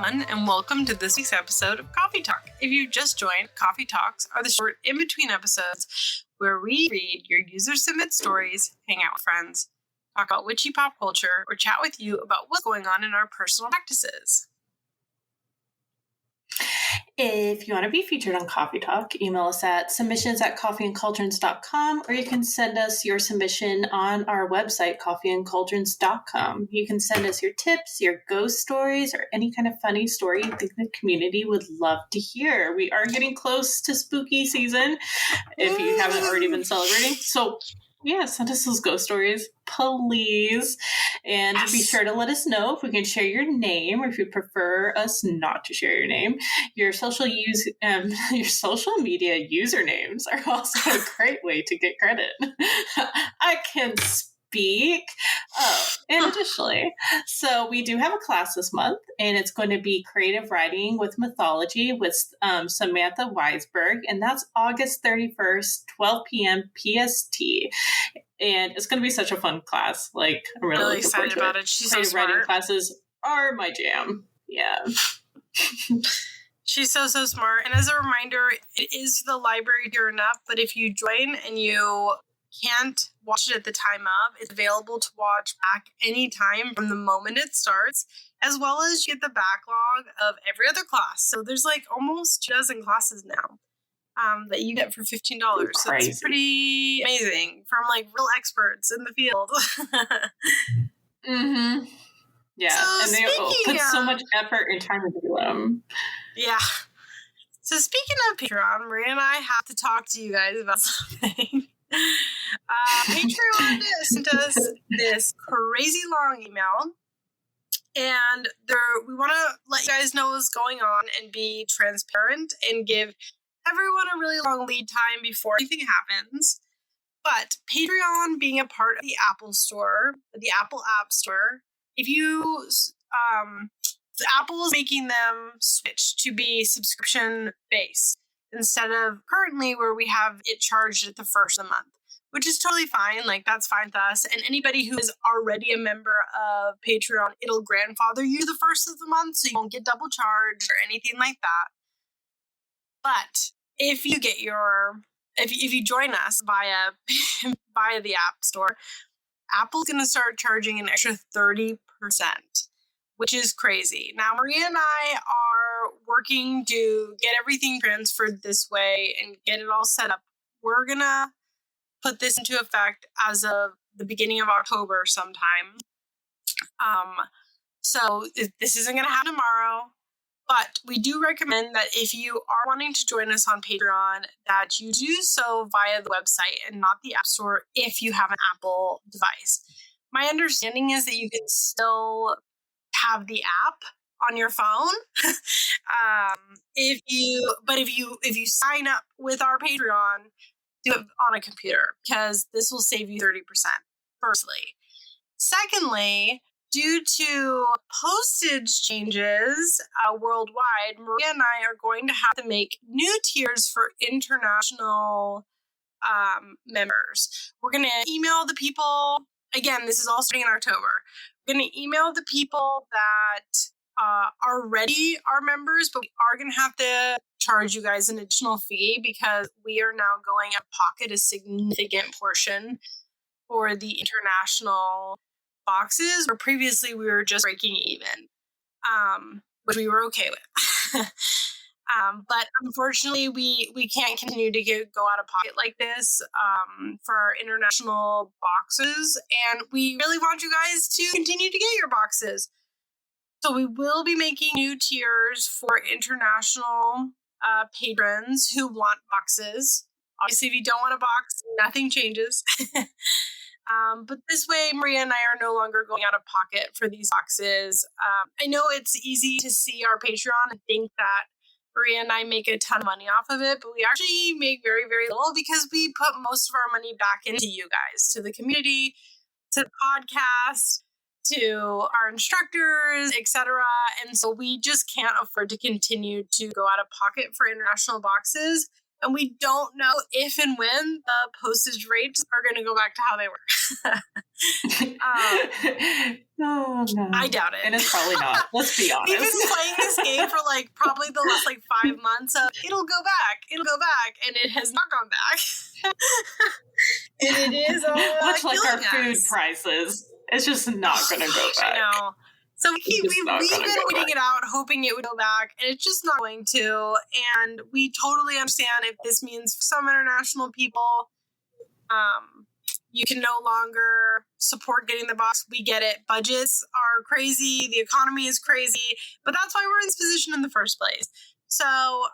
everyone, and welcome to this week's episode of Coffee Talk. If you just joined, Coffee Talks are the short in-between episodes where we read your user-submit stories, hang out with friends, talk about witchy pop culture, or chat with you about what's going on in our personal practices. If you want to be featured on Coffee Talk, email us at submissions@coffeeandcauldrons.com, or you can send us your submission on our website, coffeeandcauldrons.com. You can send us your tips, your ghost stories, or any kind of funny story you think the community would love to hear. We are getting close to spooky season, if you haven't already been celebrating. So yeah, send us those ghost stories, please. And be sure to let us know if we can share your name, or if you prefer us not to share your name. Your social media usernames are also a great way to get credit. I can speak. Oh, and additionally, so we do have a class this month, and it's going to be creative writing with mythology with Samantha Weisberg, and that's August 31st, 12 p.m. PST. And it's going to be such a fun class. Like, I'm really excited about it. She's creative so smart. writing classes are my jam. Yeah. She's so smart. And as a reminder, it is the library here and up, but if you join and you can't watch it at the time of, it's available to watch back anytime from the moment it starts, as well as you get the backlog of every other class. So there's like almost 2 dozen classes now that you get for $15. So it's pretty amazing from like real experts in the field. Mm-hmm. Yeah, So and they put so much effort and time into them. Yeah. So speaking of Patreon, Maria and I have to talk to you guys about something. Patreon sent us this crazy long email, and we want to let you guys know what's going on and be transparent and give everyone a really long lead time before anything happens. But Patreon being a part of the Apple Store, the Apple App Store, if you Apple is making them switch to be subscription based instead of currently where we have it charged at the first of the month, which is totally fine. Like, that's fine with us. And anybody who is already a member of Patreon, it'll grandfather you the first of the month, so you won't get double charged or anything like that. But if you get if you join us via the App Store, Apple's going to start charging an extra 30%. Which is crazy. Now, Maria and I are working to get everything transferred this way and get it all set up. We're going to put this into effect as of the beginning of October sometime. So this isn't going to happen tomorrow, but we do recommend that if you are wanting to join us on Patreon, that you do so via the website and not the App Store if you have an Apple device. My understanding is that you can still have the app on your phone. If you sign up with our Patreon, do it on a computer, because this will save you 30%, firstly. Secondly, due to postage changes worldwide, Maria and I are going to have to make new tiers for international members. We're going to email the people. Again, this is all starting in October. We're going to email the people that already are members, but we are going to have to charge you guys an additional fee because we are now going out of pocket a significant portion for the international boxes, where previously we were just breaking even, which we were okay with. But unfortunately, we can't continue to go out of pocket like this for our international boxes, and we really want you guys to continue to get your boxes. So we will be making new tiers for international patrons who want boxes. Obviously, if you don't want a box, nothing changes. But this way, Maria and I are no longer going out of pocket for these boxes. I know it's easy to see our Patreon and think that Maria and I make a ton of money off of it, but we actually make very, very little because we put most of our money back into you guys, to the community, to the podcast, to our instructors, etc. And so we just can't afford to continue to go out of pocket for international boxes and we don't know if and when the postage rates are going to go back to how they were. Oh, no. I doubt it. And it's probably not. Let's be honest. We've been playing this game for like probably the last like 5 months of it'll go back, and it has not gone back. And it is much like our killing food us. prices. It's just not going to go back. I know. So we've been waiting it out, hoping it would go back, and it's just not going to. And we totally understand if this means for some international people, you can no longer support getting the box. We get it. Budgets are crazy. The economy is crazy. But that's why we're in this position in the first place. So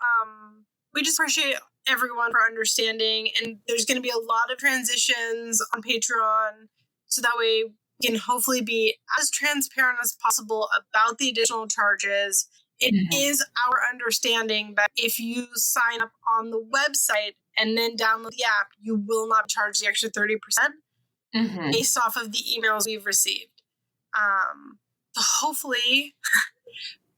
we just appreciate everyone for understanding. And there's going to be a lot of transitions on Patreon. So that way we can hopefully be as transparent as possible about the additional charges. It is our understanding that if you sign up on the website and then download the app, you will not charge the extra 30% based off of the emails we've received. So hopefully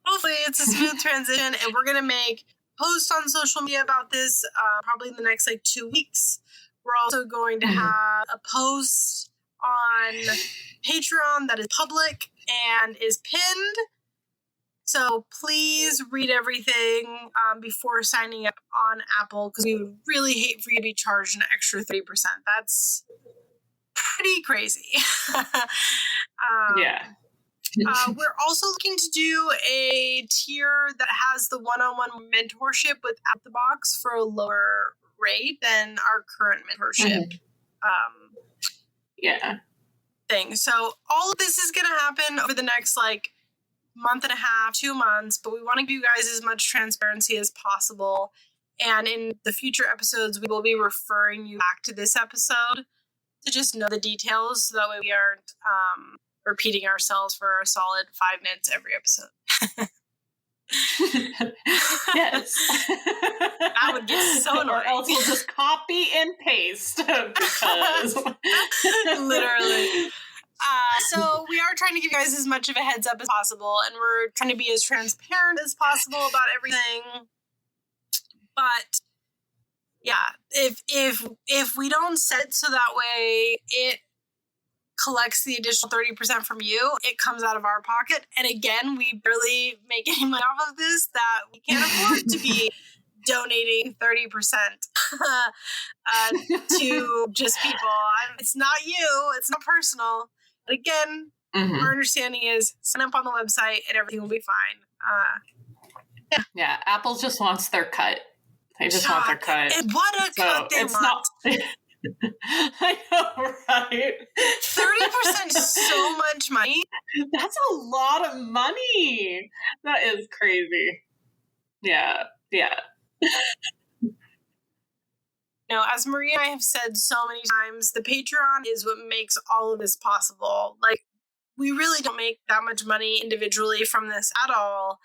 it's a smooth transition, and we're going to make posts on social media about this probably in the next like 2 weeks. We're also going to have a post on Patreon that is public and is pinned. So please read everything before signing up on Apple, because we would really hate for you to be charged an extra 30%. That's pretty crazy. Yeah. We're also looking to do a tier that has the one-on-one mentorship with At the Box for a lower rate than our current mentorship thing. So all of this is going to happen over the next like month and a half, 2 months, but we want to give you guys as much transparency as possible. And in the future episodes, we will be referring you back to this episode to just know the details, so that way we aren't repeating ourselves for a solid 5 minutes every episode. Yes. That would get so annoying. Or else we'll just copy and paste because literally. So we are trying to give you guys as much of a heads up as possible, and we're trying to be as transparent as possible about everything. But yeah, if we don't set it so that way it collects the additional 30% from you, it comes out of our pocket. And again, we barely make any money off of this, that we can't afford to be donating 30% to just people. It's not you. It's not personal. But again, our understanding is sign up on the website and everything will be fine. Yeah, Apple just wants their cut. They just want their cut. And what a cut they want. I know, right? 30% is so much money. That's a lot of money. That is crazy. Yeah. As Maria and I have said so many times, the Patreon is what makes all of this possible. Like, we really don't make that much money individually from this at all.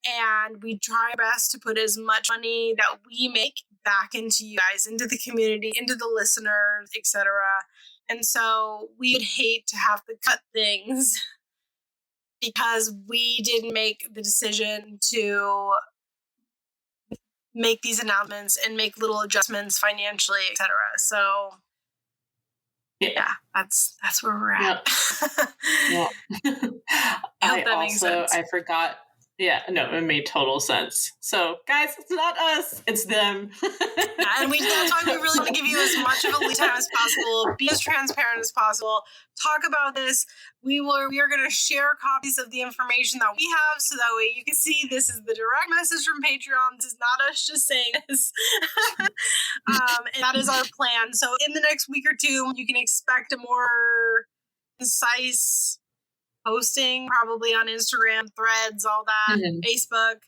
And we try our best to put as much money that we make back into you guys, into the community, into the listeners, etc. And so we would hate to have to cut things because we didn't make the decision to make these announcements and make little adjustments financially, etc. So yeah, that's where we're at. Yep. I forgot. Yeah, no, it made total sense. So, guys, it's not us, it's them. And that's why we really want to give you as much of a lead time as possible, be as transparent as possible, talk about this. We are going to share copies of the information that we have, so that way you can see this is the direct message from Patreon. This is not us just saying this. And that is our plan. So in the next week or two, you can expect a more concise posting, probably on Instagram, Threads, all that, Facebook,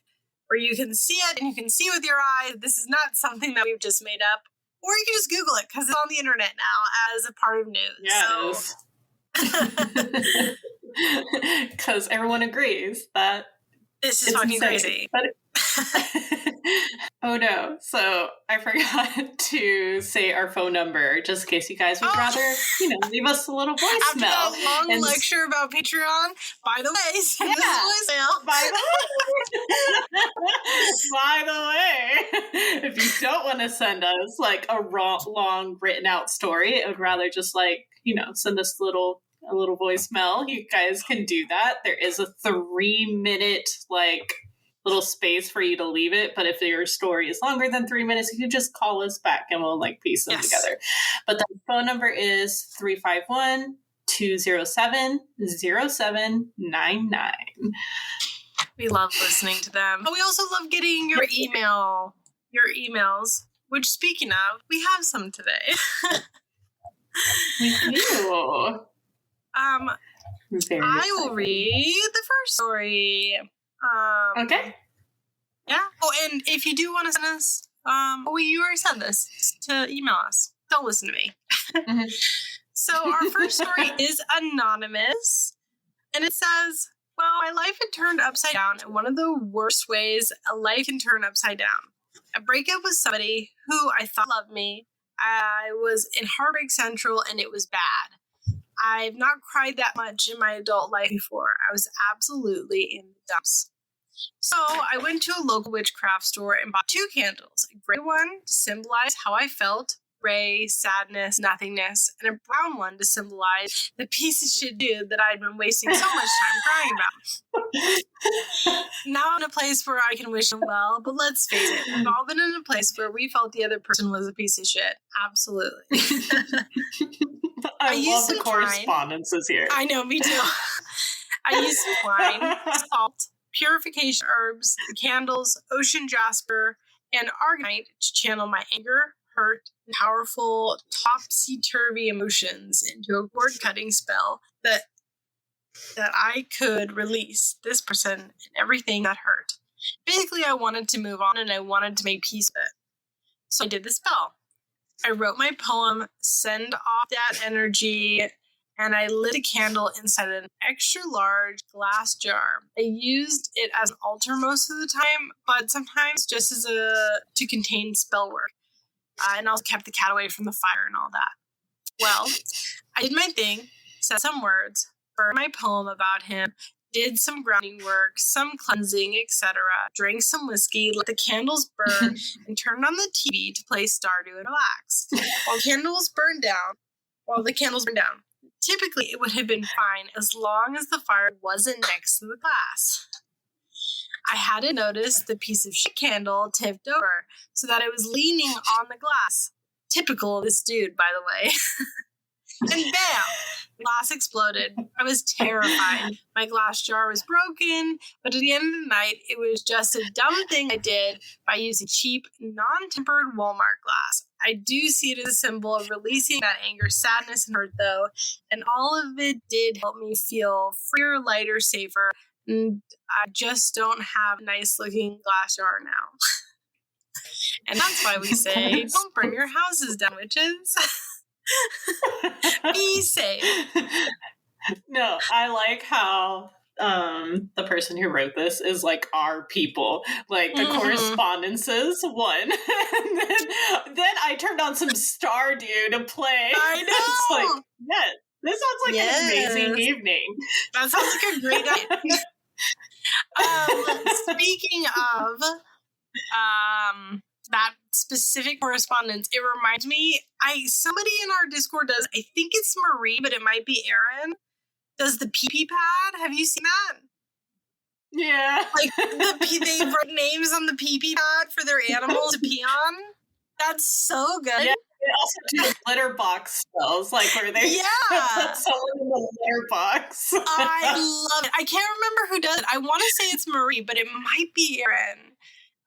where you can see it and you can see with your eyes. This is not something that we've just made up. Or you can just Google it, because it's on the internet now as a part of news. Yes. Because everyone agrees that this is fucking crazy. But Oh no. So I forgot to say our phone number just in case you guys would rather, leave us a little voicemail. After that long lecture about Patreon, by the way, send us a voicemail. By the way, if you don't want to send us like a long written out story, I would rather just send us a little voicemail. You guys can do that. There is a 3-minute little space for you to leave it, but if your story is longer than 3 minutes, you can just call us back and we'll piece them together. But the phone number is 351-207-0799. We love listening to them. But we also love getting your emails, which, speaking of, we have some today. We do. I will read the first story. Okay. Yeah. Oh, and if you do want to send us, you already said this, to email us. Don't listen to me. Mm-hmm. So our first story is anonymous, and it says, well, my life had turned upside down in one of the worst ways a life can turn upside down. A breakup with somebody who I thought loved me. I was in Heartbreak Central, and it was bad. I've not cried that much in my adult life before. I was absolutely in the dumps. So I went to a local witchcraft store and bought 2 candles. A gray one to symbolize how I felt, gray, sadness, nothingness, and a brown one to symbolize the piece of shit dude that I'd been wasting so much time crying about. Now I'm in a place where I can wish him well, but let's face it, we've all been in a place where we felt the other person was a piece of shit. Absolutely. I love the correspondences here. I know, me too. I used some wine, salt, purification herbs, the candles, ocean jasper, and argonite to channel my anger, hurt, and powerful topsy-turvy emotions into a cord-cutting spell that I could release this person and everything that hurt. Basically, I wanted to move on and I wanted to make peace with it. So I did the spell. I wrote my poem, Send Off That Energy, and I lit a candle inside an extra large glass jar. I used it as an altar most of the time, but sometimes just as to contain spell work. And also kept the cat away from the fire and all that. Well, I did my thing, said some words, burned my poem about him, did some grounding work, some cleansing, etc., drank some whiskey, let the candles burn, and turned on the TV to play Stardew and relax. While the candles burned down, typically it would have been fine as long as the fire wasn't next to the glass. I hadn't noticed the piece of shit candle tipped over, so that it was leaning on the glass. Typical of this dude, by the way. And bam! The glass exploded. I was terrified. My glass jar was broken, but at the end of the night, it was just a dumb thing I did by using cheap, non-tempered Walmart glass. I do see it as a symbol of releasing that anger, sadness, and hurt, though, and all of it did help me feel freer, lighter, safer, and I just don't have a nice-looking glass jar now. And that's why we say, don't burn your houses down, witches. Be safe. No, I like how the person who wrote this is like our people, like the correspondences one. And then I turned on some Stardew to play. I know. It's like, yes, this sounds like an amazing evening. That sounds like a great night. Speaking of that specific correspondence, it reminds me, somebody in our Discord does, I think it's Marie, but it might be Erin, does the pee-pee pad. Have you seen that? Yeah. Like, they wrote names on the pee-pee pad for their animals to pee on. That's so good. Yeah, they also do litter box spells, like where they put someone in the litter box. I love it. I can't remember who does it. I want to say it's Marie, but it might be Erin.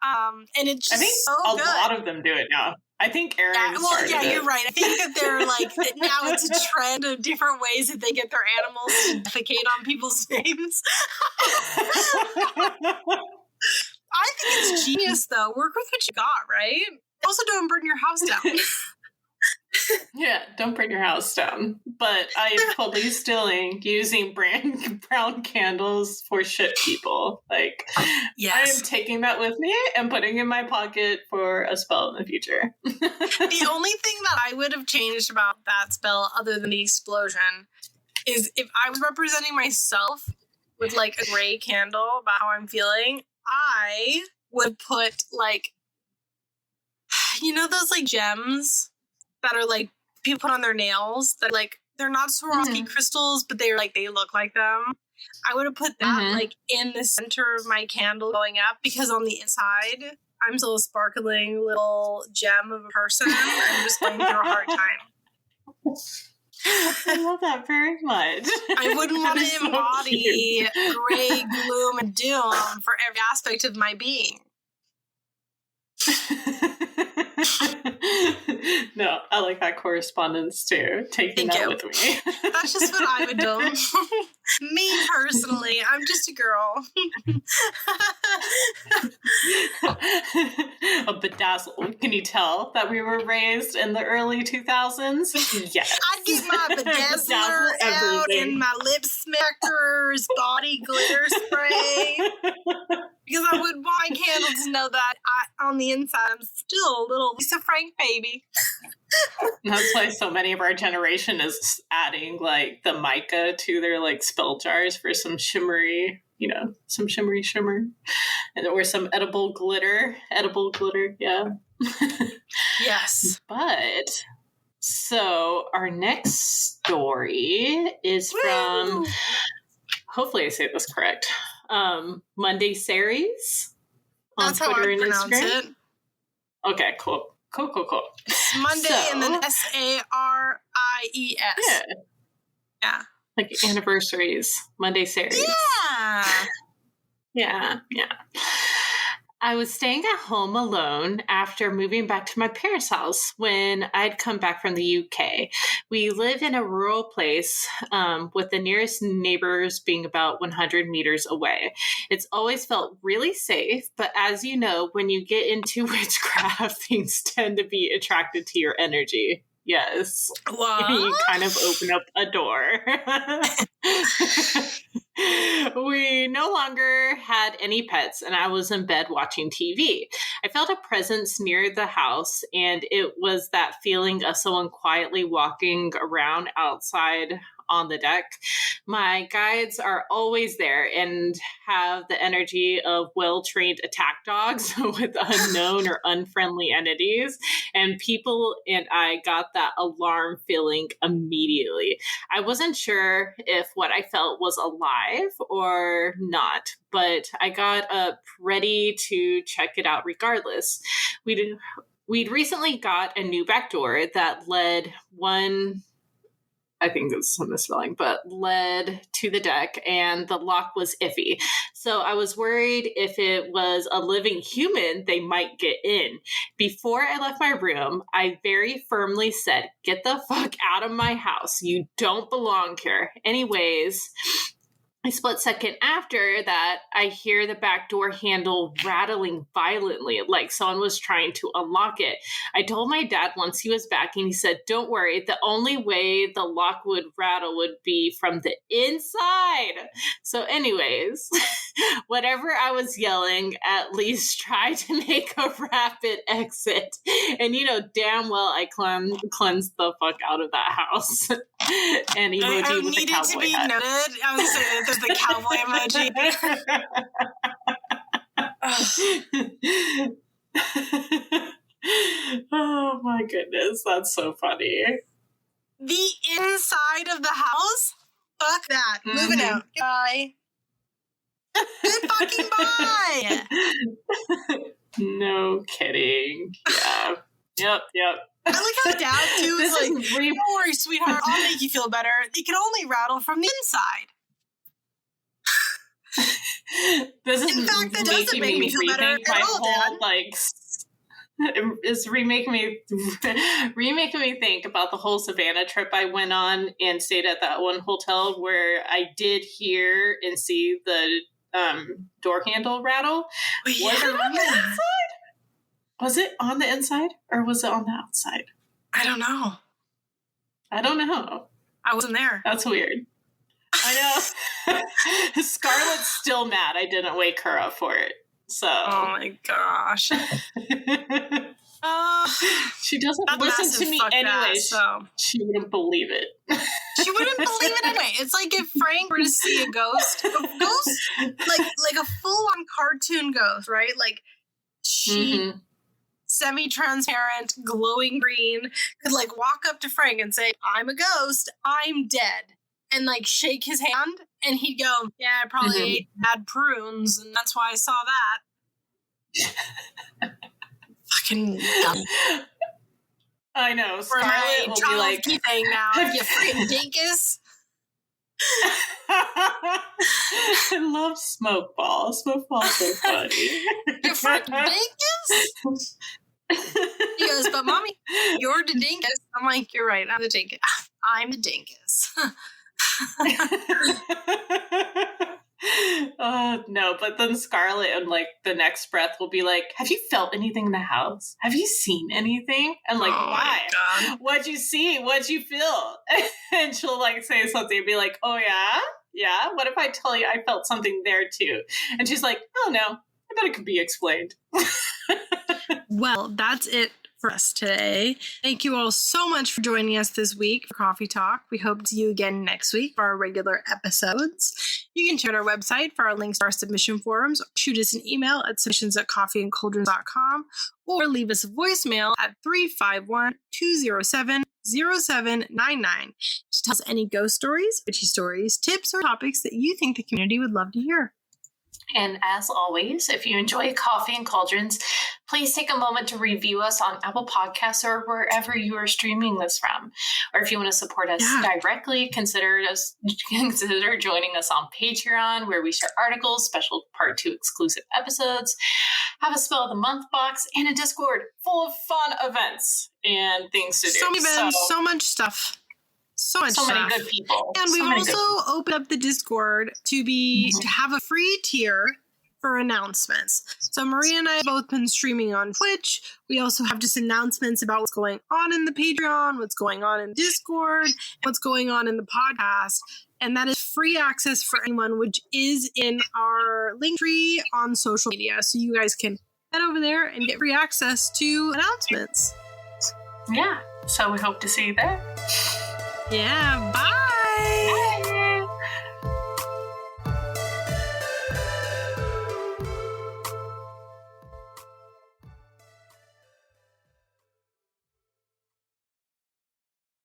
And it's just so good. A lot of them do it now. I think Erin started it. You're right. I think that they're like, now it's a trend of different ways that they get their animals to defecate on people's names. I think it's genius, though. Work with what you got, right? Also, don't burn your house down. Yeah, don't burn your house down. But I am totally stealing using brown candles for shit people. Like, Yes. I am taking that with me and putting it in my pocket for a spell in the future. The only thing that I would have changed about that spell, other than the explosion, is if I was representing myself with like a gray candle about how I'm feeling, I would put like, you know, those like gems that are like people put on their nails that like they're not Swarovski crystals, but they're like they look like them. I would have put that like in the center of my candle going up, because on the inside I'm still a sparkling little gem of a person. I'm just going through a hard time. I love that very much. I wouldn't want to embody gray gloom and doom for every aspect of my being. No, I like that correspondence too. Taking that with me. That's just what I would do. Me personally, I'm just a girl. A bedazzle. Can you tell that we were raised in the early 2000s? Yes. I'd get my bedazzler out and my lip smackers, body glitter spray. Because I would want my candle to know that on the inside I'm still a little Lisa Frank baby. That's why so many of our generation is adding like the mica to their like spell jars for some shimmery, some shimmer, and or some edible glitter, yeah. Yes. But so our next story is from, hopefully I say this correct, Monday Series on That's Twitter how I and pronounce Instagram. it. Okay, cool. It's Monday and then Saries. Yeah. Like anniversaries. Monday Series. Yeah. I was staying at home alone after moving back to my parents' house when I'd come back from the UK. We live in a rural place with the nearest neighbors being about 100 meters away. It's always felt really safe, but as you know, when you get into witchcraft, things tend to be attracted to your energy. Yes. What? You kind of open up a door. We no longer had any pets, and I was in bed watching TV. I felt a presence near the house, and it was that feeling of someone quietly walking around outside on the deck. My guides are always there and have the energy of well-trained attack dogs with unknown or unfriendly entities. And people and I got that alarm feeling immediately. I wasn't sure if what I felt was alive or not, but I got up ready to check it out regardless. We'd recently got a new back door that led I think it's some misspelling, but led to the deck, and the lock was iffy. So I was worried if it was a living human, they might get in. Before I left my room, I very firmly said, "Get the fuck out of my house. You don't belong here." Anyways, a split second after that, I hear the back door handle rattling violently, like someone was trying to unlock it. I told my dad once he was back, and he said, "Don't worry, the only way the lock would rattle would be from the inside." So anyways, whatever I was yelling, at least try to make a rapid exit. And damn well I cleansed the fuck out of that house. And emoji I with a cowboy to be hat. noted. I was saying that there's the cowboy emoji. Oh my goodness, that's so funny. The inside of the house? Fuck that. Moving out. Bye. Good fucking bye. No kidding. Yeah. Yep. I like how Dad too is like, "Don't worry, sweetheart, I'll make you feel better. It can only rattle from the inside." This is in fact, that doesn't make me feel better at all, Dad. It's remaking me think about the whole Savannah trip I went on and stayed at that one hotel where I did hear and see the door handle rattle. Yeah. Was it on the inside? Was it on the inside or was it on the outside? I don't know. I don't know. I wasn't there. That's weird. I know. Scarlett's still mad I didn't wake her up for it. So. Oh my gosh. She doesn't listen to me anyway. So. She wouldn't believe it. She wouldn't believe it anyway. It's like if Frank were to see a ghost, like a full-on cartoon ghost, right? Like she, semi-transparent, glowing green, could like walk up to Frank and say, "I'm a ghost. I'm dead," and like shake his hand, and he'd go, "Yeah, I probably ate bad prunes, and that's why I saw that." Fucking dumb. I know. Scarlett will be like, thing now, you freaking dinkus. I love Smoke Ball. Smoke Ball's so funny. You freaking dinkus? He goes, "But mommy, you're the dinkus." I'm like, "You're right. I'm the dinkus. I'm the dinkus." No, but then Scarlett in like the next breath will be like, "Have you felt anything in the house? Have you seen anything?" And like, "Why? What'd you see? What'd you feel?" And she'll like say something and be like, "Oh yeah? Yeah? What if I tell you I felt something there too?" And she's like, "Oh no, I bet it could be explained." Well, that's it for us today. Thank you all so much for joining us this week for Coffee Talk. We hope to see you again next week for our regular episodes. You can check out our website for our links to our submission forums, shoot us an email at submissions@coffeeandcauldrons.com, or leave us a voicemail at 351-207-0799 to tell us any ghost stories, witchy stories, tips, or topics that you think the community would love to hear. And as always, if you enjoy Coffee and Cauldrons, please take a moment to review us on Apple Podcasts or wherever you are streaming this from. Or if you want to support us directly, consider joining us on Patreon, where we share articles, special Part 2 exclusive episodes, have a Spell of the Month box, and a Discord full of fun events and things to do. So many events, so much stuff. So many good people. And we've also opened up the Discord to have a free tier for announcements. So Maria and I have both been streaming on Twitch. We also have just announcements about what's going on in the Patreon, what's going on in Discord, what's going on in the podcast. And that is free access for anyone, which is in our link tree on social media. So you guys can head over there and get free access to announcements. Yeah. So we hope to see you there. Yeah, bye!